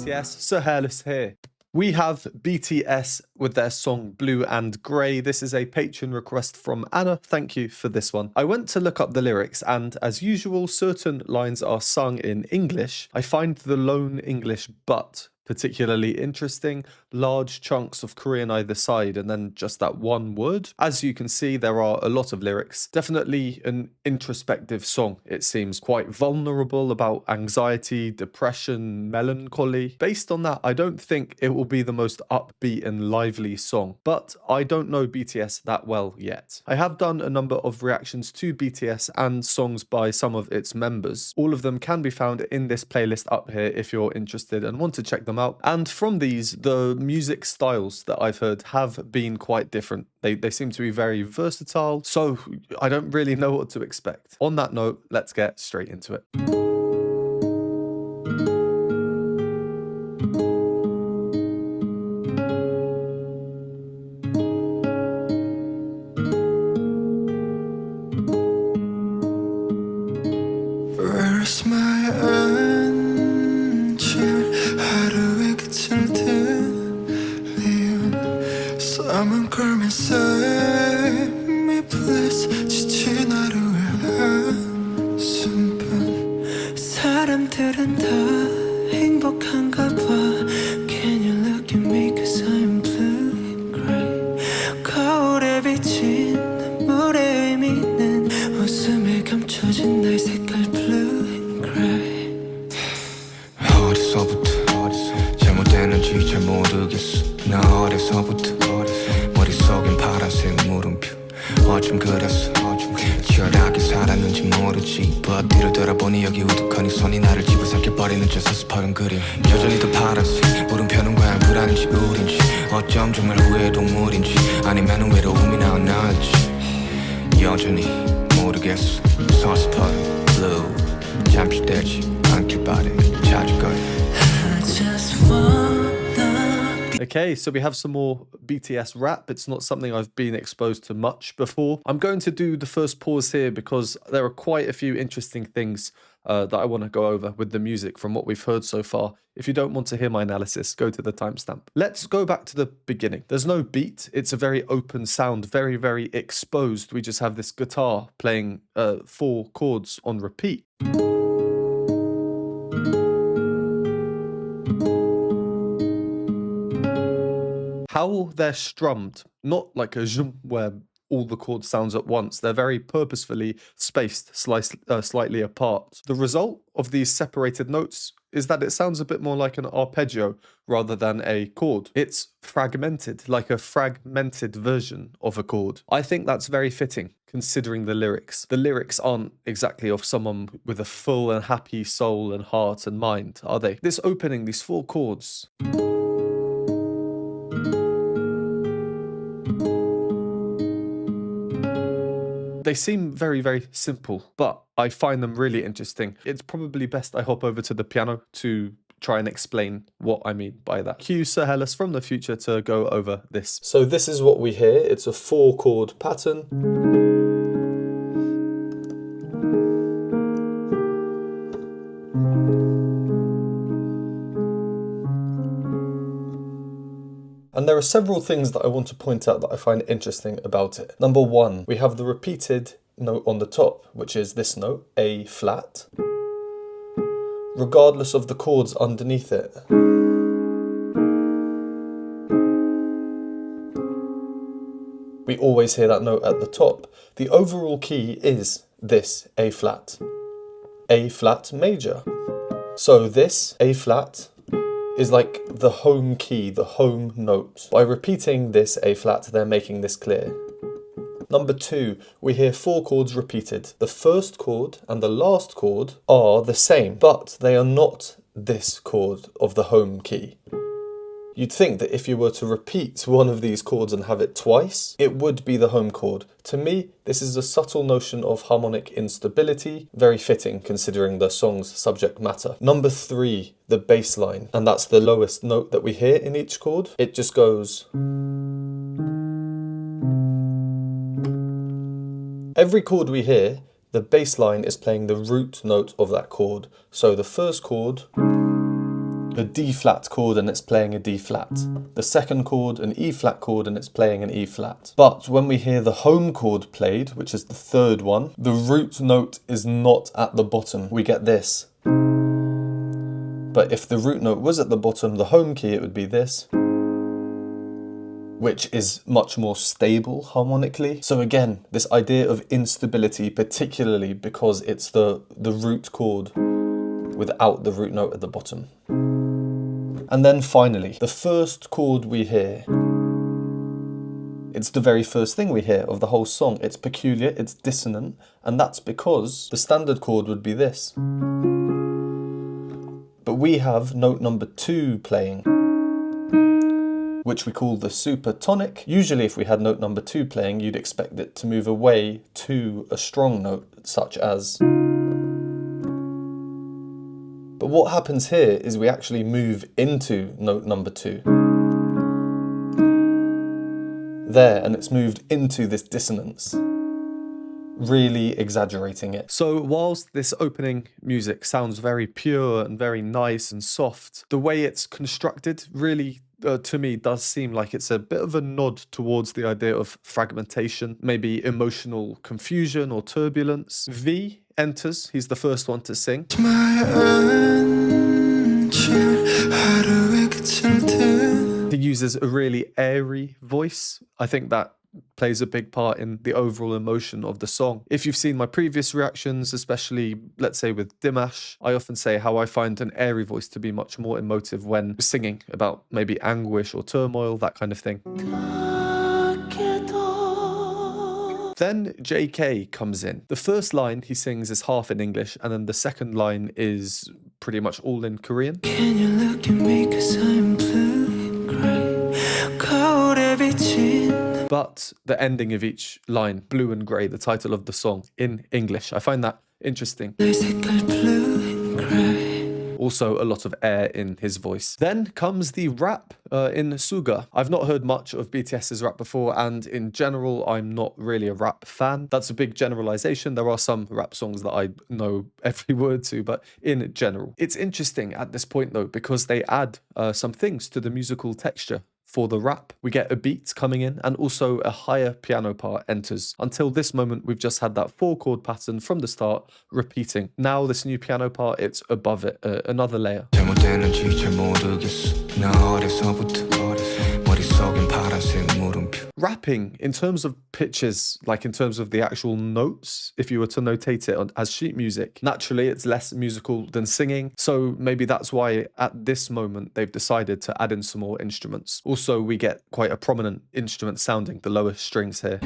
BTS, Sir Hairless here. We have BTS with their song Blue and Grey. This is a Patreon request from Anna. Thank you for this one. I went to look up the lyrics and, as usual, certain lines are sung in English. I find the lone English but particularly interesting, large chunks of Korean either side, and then just that one word. As you can see, there are a lot of lyrics. Definitely an introspective song, it seems. Quite vulnerable about anxiety, depression, melancholy. Based on that, I don't think it will be the most upbeat and lively song, but I don't know BTS that well yet. I have done a number of reactions to BTS and songs by some of its members. All of them can be found in this playlist up here if you're interested and want to check them out. And from these, the music styles that I've heard have been quite different. They seem to be very versatile, so I don't really know what to expect. On that note, let's get straight into it. Where's my angel? 하루의 끝을 들리운 Someone come and save me please 지친 하루의 한숨뿐 사람들은 다 행복한가 봐 Can you look at me cause I'm blue and grey 거울에 비친 물의 의미는 웃음에 감춰진 나의 색깔 blue and grey 어디서부터 잘못됐는지 잘 모르겠어 나 어려서부터 머릿속엔 파란색 물음표 어쩜 그랬어 치열하게 살았는지 모르지 But 뒤를 돌아보니 여기 우두커니 손이 나를 집어삼켜버리는 저 서스퍼른 그림 여전히 더 파란색 물음표는 과연 불안인지 우린지 어쩜 정말 후회의 동물인지 아니면 외로움이 나올지 여전히 모르겠어 서스퍼른 blue 잠시되지 않길 바래 찾을 거야 I just wanna Okay, so we have some more BTS rap. It's not something I've been exposed to much before. I'm going to do the first pause here because there are quite a few interesting things that I want to go over with the music from what we've heard so far. If you don't want to hear my analysis, go to the timestamp. Let's go back to the beginning. There's no beat. It's a very open sound, very, very exposed. We just have this guitar playing 4 chords on repeat. How they're strummed, not like a zoom where all the chord sounds at once. They're very purposefully spaced slightly apart. The result of these separated notes is that it sounds a bit more like an arpeggio rather than a chord. It's fragmented, like a fragmented version of a chord. I think that's very fitting considering the lyrics. The lyrics aren't exactly of someone with a full and happy soul and heart and mind, are they? This opening, these 4 chords. They seem very, very simple, but I find them really interesting. It's probably best I hop over to the piano to try and explain what I mean by that. Cue Sir Hairless from the future to go over this. So this is what we hear. It's a 4-chord pattern. And there are several things that I want to point out that I find interesting about it. Number 1, we have the repeated note on the top, which is this note, A flat, regardless of the chords underneath it. We always hear that note at the top. The overall key is this A flat major. So this A flat is like the home key, the home note. By repeating this A flat, they're making this clear. Number 2, we hear 4 chords repeated. The first chord and the last chord are the same, but they are not this chord of the home key. You'd think that if you were to repeat one of these chords and have it twice, it would be the home chord. To me, this is a subtle notion of harmonic instability, very fitting considering the song's subject matter. Number 3, the bass line, and that's the lowest note that we hear in each chord. It just goes. Every chord we hear, the bass line is playing the root note of that chord. So the first chord a D flat chord and it's playing a D flat. The second chord, an E flat chord, and it's playing an E flat. But when we hear the home chord played, which is the third one, the root note is not at the bottom. We get this. But if the root note was at the bottom, the home key, it would be this, which is much more stable harmonically. So again, this idea of instability, particularly because it's the root chord without the root note at the bottom. And then finally, the first chord we hear, it's the very first thing we hear of the whole song. It's peculiar, it's dissonant, and that's because the standard chord would be this. But we have note number 2 playing, which we call the supertonic. Usually if we had note number 2 playing, you'd expect it to move away to a strong note, such as. But what happens here is we actually move into note number 2. There, and it's moved into this dissonance, really exaggerating it. So whilst this opening music sounds very pure and very nice and soft, the way it's constructed really to me does seem like it's a bit of a nod towards the idea of fragmentation, maybe emotional confusion or turbulence. V enters, he's the first one to sing. He uses a really airy voice. I think that plays a big part in the overall emotion of the song. If you've seen my previous reactions, especially let's say with Dimash, I often say how I find an airy voice to be much more emotive when singing about maybe anguish or turmoil, that kind of thing. Then JK comes in. The first line he sings is half in English, and then the second line is pretty much all in Korean. Can you look at me 'cause I'm blue and gray? But the ending of each line, blue and grey, the title of the song, in English. I find that interesting. Also a lot of air in his voice. Then comes the rap in Suga. I've not heard much of BTS's rap before, and in general, I'm not really a rap fan. That's a big generalization. There are some rap songs that I know every word to, but in general. It's interesting at this point though, because they add some things to the musical texture. For the rap, we get a beat coming in and also a higher piano part enters. Until this moment, we've just had that 4-chord pattern from the start repeating. Now this new piano part, it's above it, another layer. Rapping, in terms of pitches, like in terms of the actual notes, if you were to notate it as sheet music, naturally it's less musical than singing. So maybe that's why at this moment they've decided to add in some more instruments. Also, we get quite a prominent instrument sounding, the lower strings here.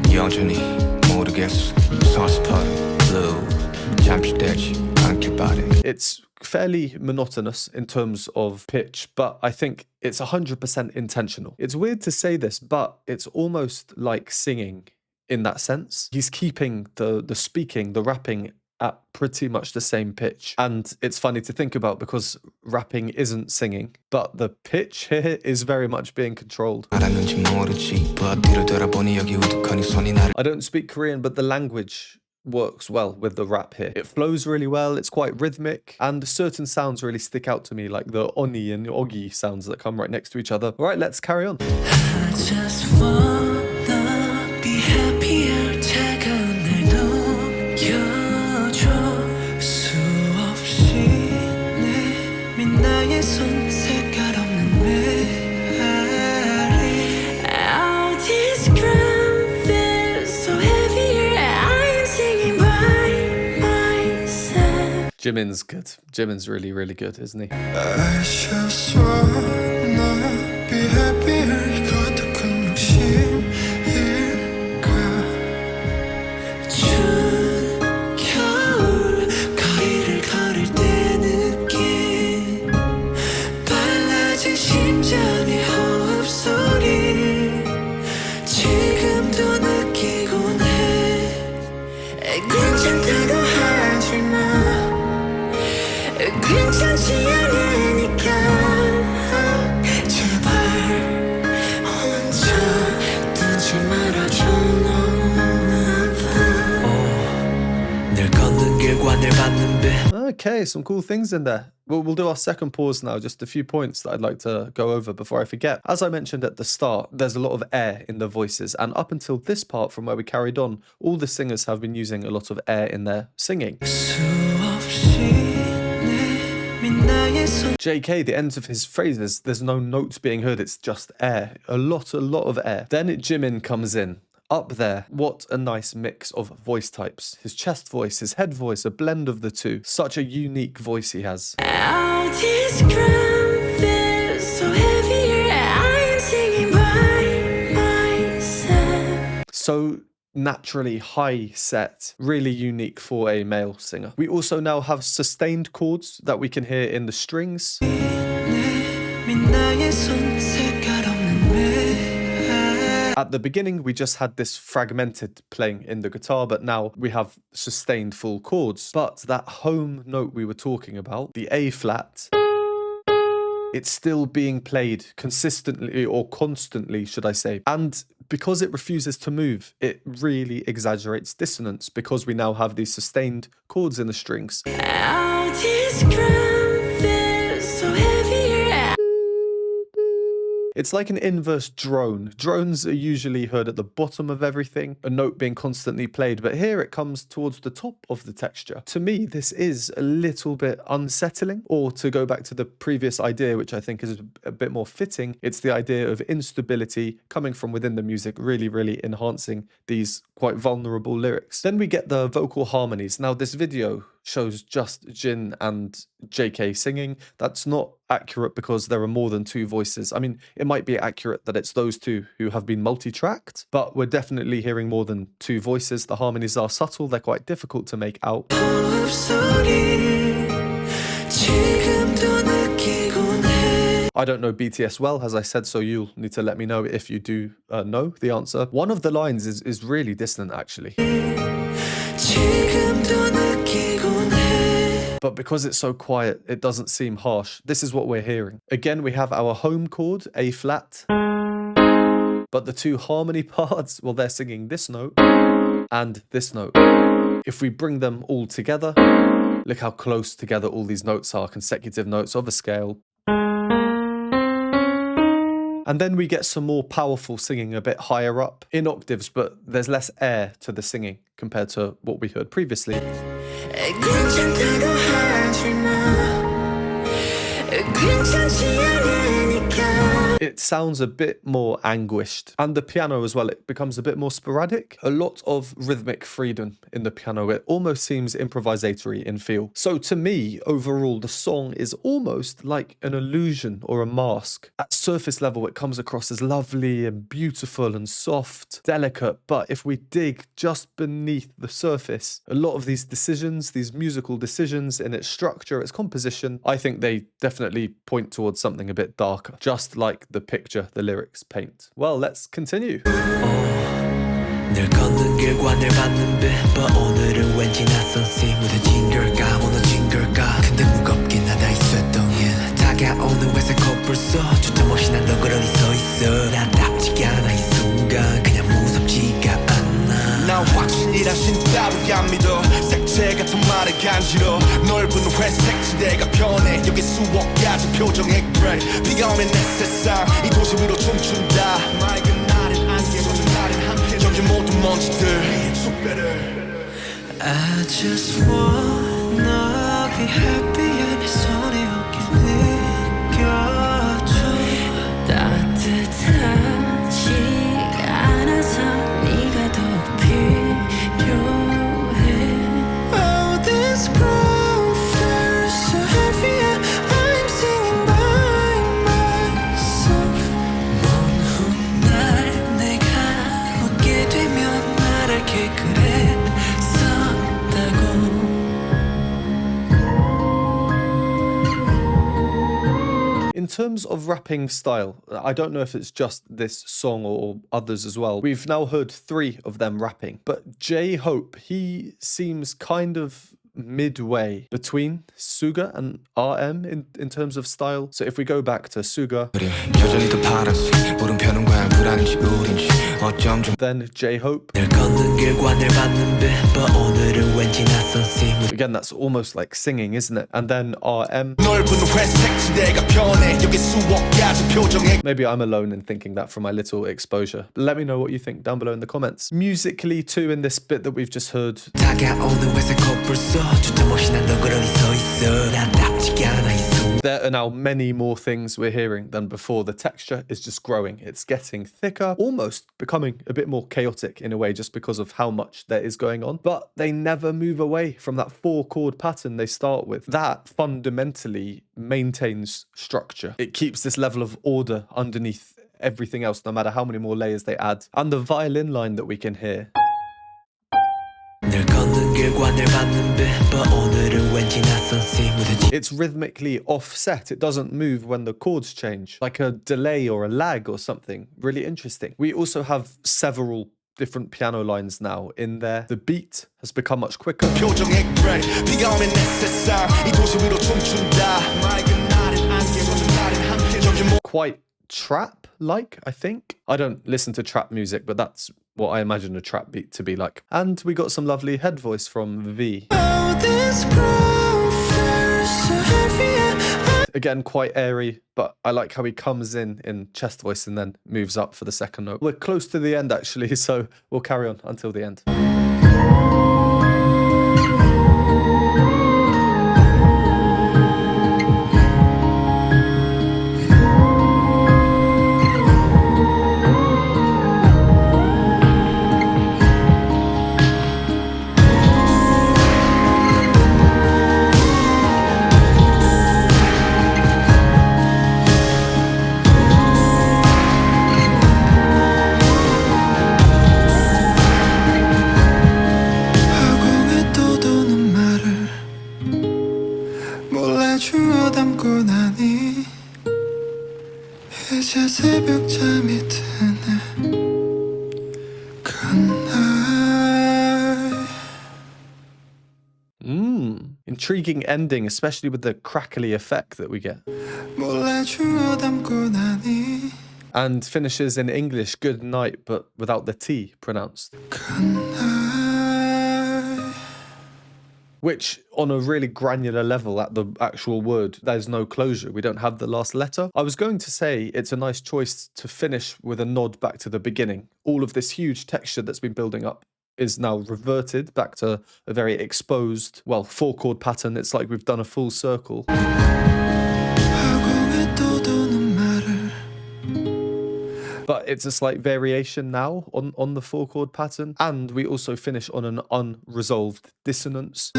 It's fairly monotonous in terms of pitch, but I think it's 100% intentional. It's weird to say this, but it's almost like singing in that sense. He's keeping the speaking, the rapping at pretty much the same pitch. And it's funny to think about because rapping isn't singing, but the pitch here is very much being controlled. I don't speak Korean, but the language works well with the rap here. It flows really well, it's quite rhythmic, and certain sounds really stick out to me, like the oni and ogi sounds that come right next to each other. All right, let's carry on. I just wanna be happier. Jimin's good. Jimin's really, really good, isn't he? I just wanna be happier. Okay, some cool things in there. We'll do our second pause now, just a few points that I'd like to go over before I forget. As I mentioned at the start, there's a lot of air in the voices, and up until this part from where we carried on, all the singers have been using a lot of air in their singing. JK, the ends of his phrases, there's no notes being heard, it's just air. A lot of air. Then Jimin comes in. Up there, what a nice mix of voice types. His chest voice, his head voice, a blend of the two. Such a unique voice he has. So naturally high set, really unique for a male singer. We also now have sustained chords that we can hear in the strings. At the beginning, we just had this fragmented playing in the guitar, but now we have sustained full chords. But that home note we were talking about, the A flat, it's still being played consistently, or constantly, should I say. And because it refuses to move, it really exaggerates dissonance because we now have these sustained chords in the strings. It's like an inverse drone. Drones are usually heard at the bottom of everything, a note being constantly played, but here it comes towards the top of the texture. To me, this is a little bit unsettling, or to go back to the previous idea, which I think is a bit more fitting, it's the idea of instability coming from within the music, really enhancing these quite vulnerable lyrics. Then we get the vocal harmonies. Now, this video shows just Jin and JK singing. That's not accurate because there are more than two voices. I mean, it might be accurate that it's those two who have been multi-tracked, but we're definitely hearing more than two voices. The harmonies are subtle, they're quite difficult to make out. I don't know BTS well, as I said, so you'll need to let me know if you do know the answer. One of the lines is really dissonant, actually. But because it's so quiet, it doesn't seem harsh. This is what we're hearing. Again, we have our home chord, A flat. But the two harmony parts, well, they're singing this note and this note. If we bring them all together, look how close together all these notes are, consecutive notes of a scale. And then we get some more powerful singing a bit higher up in octaves, but there's less air to the singing compared to what we heard previously. It sounds a bit more anguished, and the piano as well, it becomes a bit more sporadic. A lot of rhythmic freedom in the piano. It almost seems improvisatory in feel. So to me, overall, the song is almost like an illusion or a mask. At surface level, it comes across as lovely and beautiful and soft, delicate, but if we dig just beneath the surface, a lot of these decisions, these musical decisions in its structure, its composition, I think they definitely point towards something a bit darker, just like the picture the lyrics paint. Well, let's continue. 늘 걷는 길과 늘 받는 빛 But 오늘은 왠지 낯선 sea 무뎌진 걸까 무너진 걸까 근데 무겁게 나다 있었던 일 다가오는 회색 코뿔 속 주점 없이 난 덩그러니 서있어 나답지가 않아 이 순간 그냥 무섭지가 않아 난 확신이라신 따위 안 믿어 색채 같은 말에 간지러 넓은 회색 지대가 변해 여기 수억 가지 표정의 그레이 비가 오면 내 세상 이 도시 위로 춤춘다 맑은 날은 안개 젖은 날은 함께 여기 모든 먼지들 I just wanna be happy 내 손에 오게 느껴줘 따뜻하지 않아서 네가 더 필요해 Oh this ground feels so heavy I'm singing by myself 먼 훗날 내가 웃게 되면 말할게 그랬었다고 In terms of rapping style, I don't know if it's just this song or others as well. We've now heard 3 of them rapping, but J-Hope, he seems kind of midway between Suga and RM in terms of style. So if we go back to Suga, 여전히 더 파란색 물음표는 과연 불안인지 우린지 어쩜 좀 then J-Hope. 늘 걷는 길과 늘 받는 빛 but 오늘은 왠지 낯선 씨 Again, that's almost like singing, isn't it? And then RM. 넓은 회색 지대가 변해 여기 수억 가지 표정에 Maybe I'm alone in thinking that from my little exposure. But let me know what you think down below in the comments. Musically too, in this bit that we've just heard, 다가오는 회색 코뿔 써 주점 없이 난 덩그러니 서 있어 난 닥치게 않아 이 순간 there are now many more things we're hearing than before. The texture is just growing. It's getting thicker, almost becoming a bit more chaotic in a way just because of how much there is going on. But they never move away from that 4-chord pattern they start with. That fundamentally maintains structure. It keeps this level of order underneath everything else, no matter how many more layers they add. And the violin line that we can hear. 늘 걷는 길과 늘 받는 빛 but 오늘은 왠지 낯선 씨 묻어지 It's rhythmically offset. It doesn't move when the chords change, like a delay or a lag or something. Really interesting. We also have several different piano lines now in there. The beat has become much quicker. 표정에 break 비가 오면 necessary 이 도시 위로 춤춘다 맑은 날은 안개 젖은 날은 함께 저기 Quite trap-like, I think. I don't listen to trap music, but that's what I imagine a trap beat to be like. And we got some lovely head voice from V. Again, quite airy, but I like how he comes in chest voice and then moves up for the second note. We're close to the end actually, so we'll carry on until the end. 주워 담고 나니 이제 새벽잠이 드네 그날 Intriguing ending, especially with the crackly effect that we get. 몰래 주워 담고 나니 And finishes in English, good night, but without the T pronounced. 그날 Which, on a really granular level at the actual word, there's no closure. We don't have the last letter. I was going to say it's a nice choice to finish with a nod back to the beginning. All of this huge texture that's been building up is now reverted back to a very exposed, well, 4-chord pattern. It's like we've done a full circle. But it's a slight variation now on the 4-chord pattern. And we also finish on an unresolved dissonance.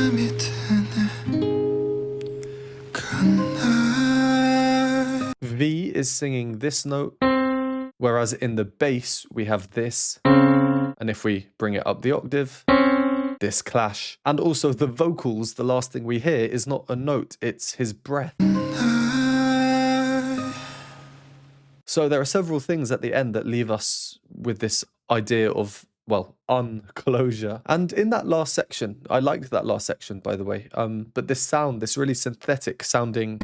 V is singing this note, whereas in the bass we have this. And if we bring it up the octave, this clash. And also the vocals, the last thing we hear is not a note, it's his breath. So there are several things at the end that leave us with this idea of, well, unclosure. And in that last section, I liked that last section, by the way, but this sound, this really synthetic sounding...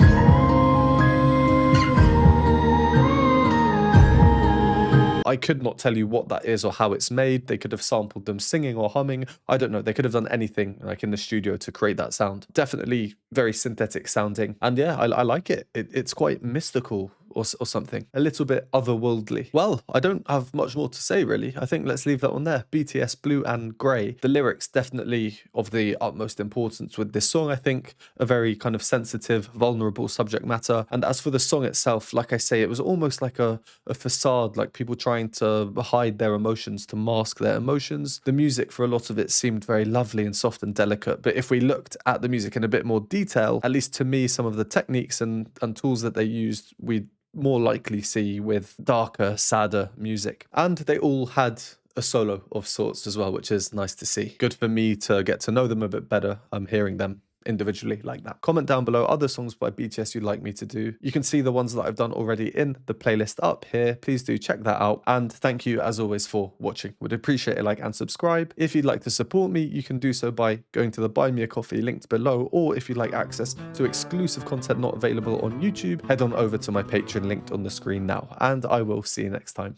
I could not tell you what that is or how it's made. They could have sampled them singing or humming. I don't know. They could have done anything like in the studio to create that sound. Definitely very synthetic sounding. And yeah, I like it. It's quite mystical or something. A little bit otherworldly. Well, I don't have much more to say really. I think let's leave that one there. BTS Blue and Grey. The lyrics definitely of the utmost importance with this song. I think a very kind of sensitive, vulnerable subject matter. And as for the song itself, like I say, it was almost like a facade, like people trying to hide their emotions, to mask their emotions. The music for a lot of it seemed very lovely and soft and delicate. But if we looked at the music in a bit more detail, at least to me, some of the techniques and tools that they used, we'd more likely see with darker, sadder music. And they all had a solo of sorts as well, which is nice to see. Good for me to get to know them a bit better. I'm hearing them individually like that. Comment down below other songs by BTS you'd like me to do. You can see the ones that I've done already in the playlist up here. Please do check that out. And thank you as always for watching. Would appreciate a like and subscribe. If you'd like to support me, you can do so by going to the Buy Me a Coffee linked below, or if you'd like access to exclusive content not available on YouTube, head on over to my Patreon linked on the screen now. And I will see you next time.